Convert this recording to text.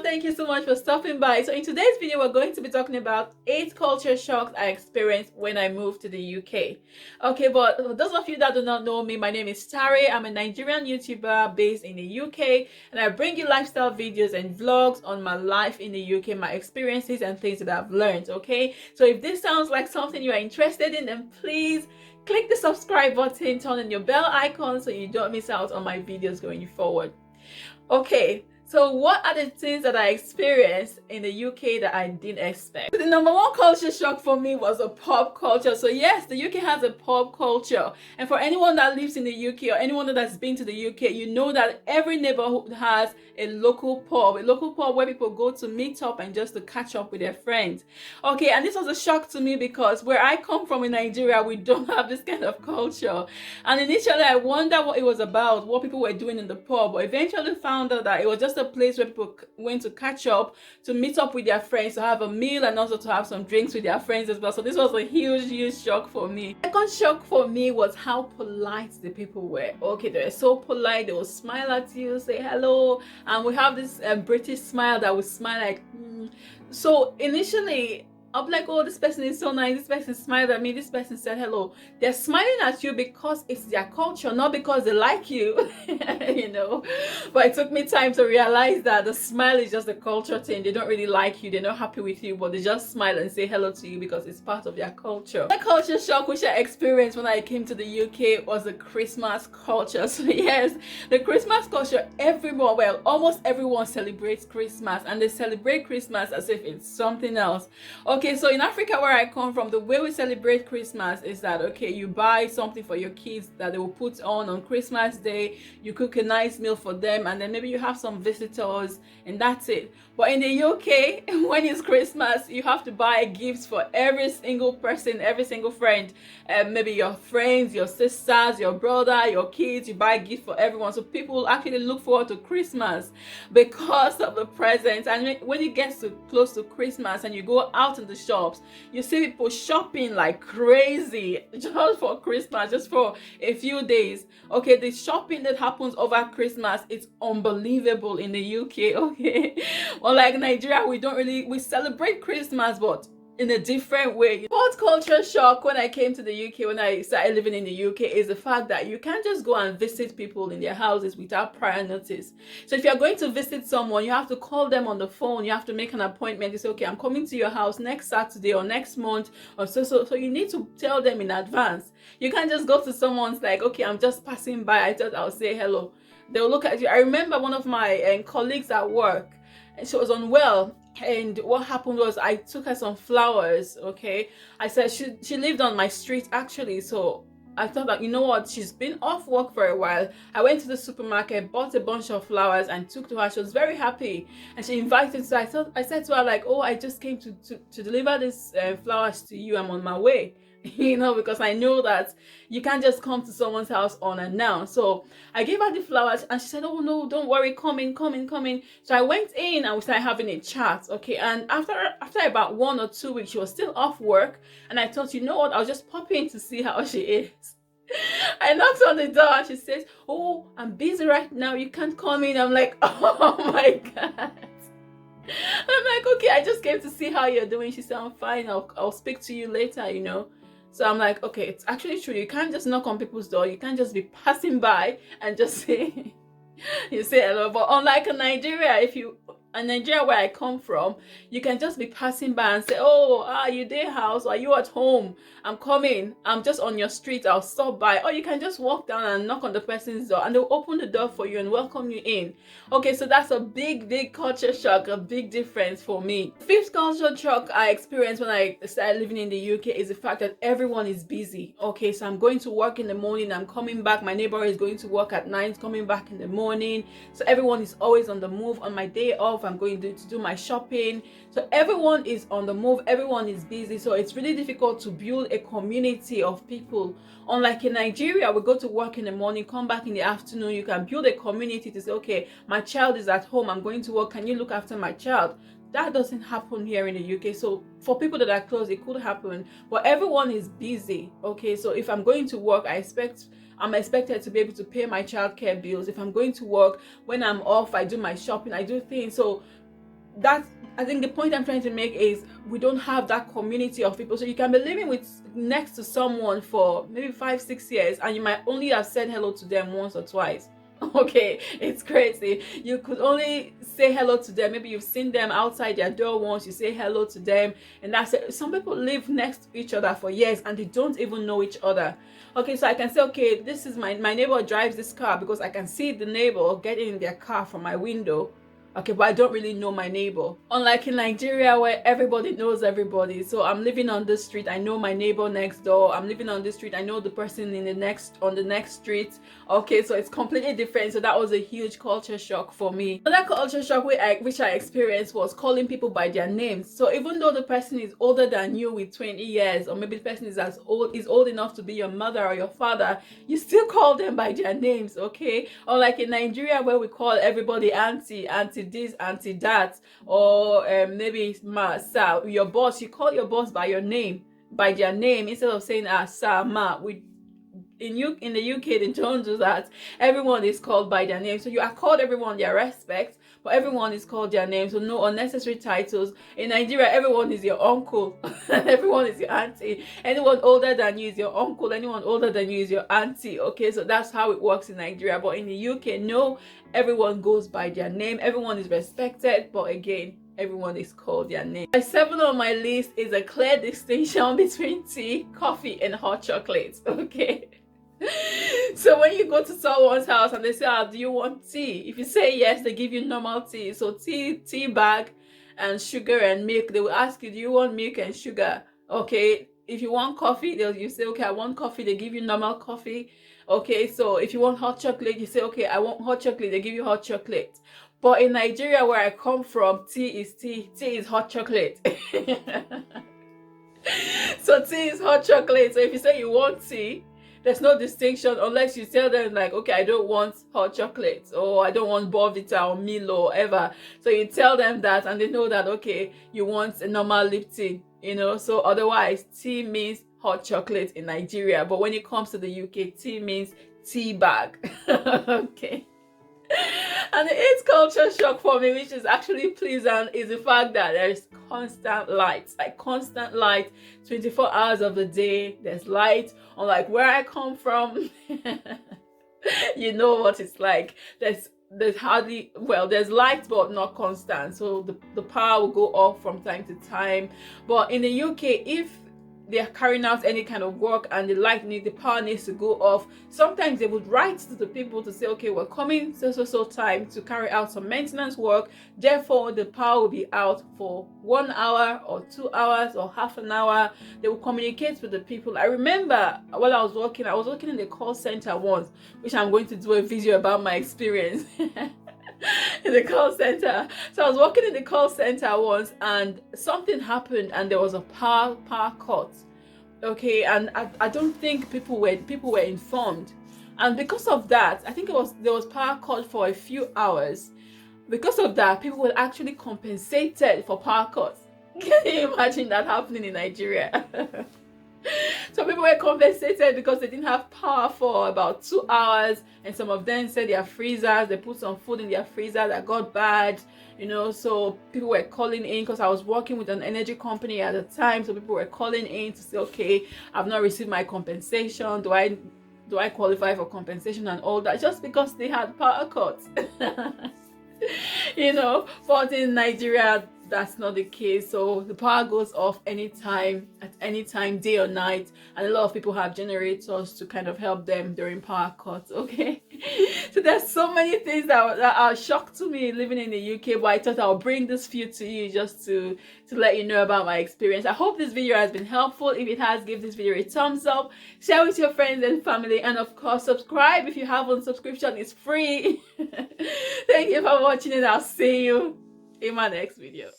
thank you so much for stopping by. So in today's video, we're going to be talking about 8 culture shocks I experienced when I moved to the UK. Okay, but for those of you that do not know me, my name is Tare. I'm a Nigerian YouTuber based in the UK, and I bring you lifestyle videos and vlogs on my life in the UK, my experiences and things that I've learned. Okay, so if this sounds like something you are interested in, then please click the subscribe button, turn on your bell icon so you don't miss out on my videos going forward. Okay, so what are the things that I experienced in the UK that I didn't expect? The number one culture shock for me was a pub culture. So yes, the UK has a pub culture. And for anyone that lives in the UK or anyone that has been to the UK, you know that every neighborhood has a local pub where people go to meet up and just to catch up with their friends. Okay, and this was a shock to me because where I come from in Nigeria, we don't have this kind of culture. And initially I wondered what it was about, what people were doing in the pub, but eventually found out that it was just a place where people went to catch up, to meet up with their friends, to have a meal and also to have some drinks with their friends as well. So this was a huge shock for me. The second shock for me was how polite the people were. Okay, they were so polite. They will smile at you, say hello, and we have this British smile that would smile like So initially I'm like, oh, this person is so nice, this person smiled at me, this person said hello. They're smiling at you because it's their culture, not because they like you. You know, but it took me time to realize that the smile is just a culture thing. They don't really like you, they're not happy with you, but they just smile and say hello to you because it's part of their culture. The culture shock which I experienced when I came to the UK was the Christmas culture. So yes, the Christmas culture, everyone, well, almost everyone celebrates Christmas, and they celebrate Christmas as if it's something else. Okay, so in Africa where I come from, the way we celebrate Christmas is that, okay, you buy something for your kids that they will put on Christmas Day, you cook a nice meal for them, and then maybe you have some visitors, and that's it. But in the UK, when it's Christmas, you have to buy gifts for every single person, every single friend. Maybe your friends, your sisters, your brother, your kids, you buy gifts for everyone. So people actually look forward to Christmas because of the presents. And when it gets close to Christmas and you go out in the shops, you see people shopping like crazy just for Christmas, just for a few days. Okay, the shopping that happens over Christmas, it's unbelievable in the UK. Okay, unlike Nigeria, we celebrate Christmas, but in a different way. Fourth culture shock when I came to the UK, when I started living in the UK, is the fact that you can't just go and visit people in their houses without prior notice. So if you're going to visit someone, you have to call them on the phone, you have to make an appointment. You say, okay, I'm coming to your house next Saturday or next month or so you need to tell them in advance. You can't just go to someone's like, okay, I'm just passing by, I thought I'll say hello. They'll look at you. I remember one of my colleagues at work, and she was unwell, and what happened was I took her some flowers. Okay, I said she lived on my street actually, so I thought that, you know what, she's been off work for a while. I went to the supermarket, bought a bunch of flowers and took to her. She was very happy, and she invited. So I said to her like, oh, I just came to deliver these flowers to you, I'm on my way. You know, because I know that you can't just come to someone's house unannounced. So I gave her the flowers, and she said, oh no, don't worry, come in. So I went in and we started having a chat. Okay, and after about 1 or 2 weeks, she was still off work, and I thought, you know what, I'll just pop in to see how she is. I knocked on the door and she says, oh, I'm busy right now, you can't come in. I'm like, oh my god. I'm like, okay, I just came to see how you're doing. She said, I'm fine, I'll speak to you later, you know. So I'm like, okay, it's actually true. You can't just knock on people's door. You can't just be passing by and just say, you say hello. But unlike in Nigeria, in Nigeria where I come from, you can just be passing by and say, oh, are you there, house? Are you at home? I'm coming. I'm just on your street. I'll stop by. Or you can just walk down and knock on the person's door, and they'll open the door for you and welcome you in. Okay, so that's a big culture shock, a big difference for me. Fifth culture shock I experienced when I started living in the UK is the fact that everyone is busy. Okay, so I'm going to work in the morning, I'm coming back. My neighbor is going to work at night, coming back in the morning. So everyone is always on the move. On my day off, I'm going to do my shopping. So everyone is on the move, everyone is busy. So it's really difficult to build a community of people. Unlike in Nigeria, we go to work in the morning, come back in the afternoon. You can build a community to say, okay, my child is at home, I'm going to work, can you look after my child? That doesn't happen here in the UK. So for people that are close, it could happen, but everyone is busy. Okay, so if I'm going to work, I'm expected to be able to pay my childcare bills. If I'm going to work, when I'm off, I do my shopping, I do things. So that's, I think the point I'm trying to make is we don't have that community of people. So you can be living with next to someone for maybe 5-6 years, and you might only have said hello to them once or twice. Okay, it's crazy. You could only say hello to them. Maybe you've seen them outside their door once, you say hello to them, and that's it. Some people live next to each other for years and they don't even know each other. Okay, so I can say, okay, this is my neighbor drives this car because I can see the neighbor getting in their car from my window. Okay, but I don't really know my neighbor. Unlike in Nigeria where everybody knows everybody. So I'm living on this street, I know my neighbor next door. I'm living on this street, I know the person in the next street. Okay, so it's completely different. So that was a huge culture shock for me. Another culture shock which I experienced was calling people by their names. So even though the person is older than you with 20 years, or maybe the person is old enough to be your mother or your father, you still call them by their names. Okay, or like in Nigeria where we call everybody auntie this, auntie that, or maybe ma, sir, your boss, you call your boss by your name, by their name, instead of saying sir, ma. In the UK they don't do that. Everyone is called by their name. So you are called everyone their respect, but everyone is called their name. So no unnecessary titles. In Nigeria, everyone is your uncle. Everyone is your auntie. Anyone older than you is your uncle. Anyone older than you is your auntie. Okay, so that's how it works in Nigeria. But in the UK, no, everyone goes by their name. Everyone is respected, but again, everyone is called their name. My 7 on my list is a clear distinction between tea, coffee, and hot chocolate. Okay. So when you go to someone's house and they say, do you want tea? If you say yes, they give you normal tea. So tea bag and sugar and milk. They will ask you, do you want milk and sugar? Okay. If you want coffee, you say, okay, I want coffee. They give you normal coffee. Okay. So if you want hot chocolate, you say, okay, I want hot chocolate. They give you hot chocolate. But in Nigeria, where I come from, tea is hot chocolate. So tea is hot chocolate. So if you say you want tea, there's no distinction unless you tell them like, okay, I don't want hot chocolate, or I don't want Bournvita or Milo or whatever. So you tell them that and they know that, okay, you want a normal lip tea, you know. So otherwise, tea means hot chocolate in Nigeria. But when it comes to the UK, tea means tea bag. Okay. And the 8th culture shock for me, which is actually pleasant, is the fact that there's constant light, like constant light, 24 hours of the day. There's light. Unlike where I come from, you know what it's like. There's hardly, well, there's light but not constant. So the power will go off from time to time. But in the UK, if they're carrying out any kind of work and the power needs to go off, sometimes they would write to the people to say, okay, we're coming so time to carry out some maintenance work, therefore the power will be out for 1 hour or 2 hours or half an hour. They will communicate with the people. I remember while I was working in the call center once, which I'm going to do a video about my experience in the call center. So I was working in the call center once and something happened and there was a power cut. Okay, and I don't think people were informed. And because of that, I think there was power cut for a few hours. Because of that, people were actually compensated for power cuts. Can you imagine that happening in Nigeria? So people were compensated because they didn't have power for about 2 hours, and some of them said their freezers, they put some food in their freezer that got bad, you know. So people were calling in, because I was working with an energy company at the time, so people were calling in to say, okay, I've not received my compensation, do I qualify for compensation and all that, just because they had power cuts. You know. But in Nigeria, that's not the case. So the power goes off anytime, at any time, day or night, and a lot of people have generators to kind of help them during power cuts. Okay. So there's so many things that are shock to me living in the UK, but I thought I'll bring this few to you just to let you know about my experience. I hope this video has been helpful. If it has, give this video a thumbs up, share with your friends and family, and of course subscribe if you haven't. Subscription is free. Thank you for watching, and I'll see you in my next video.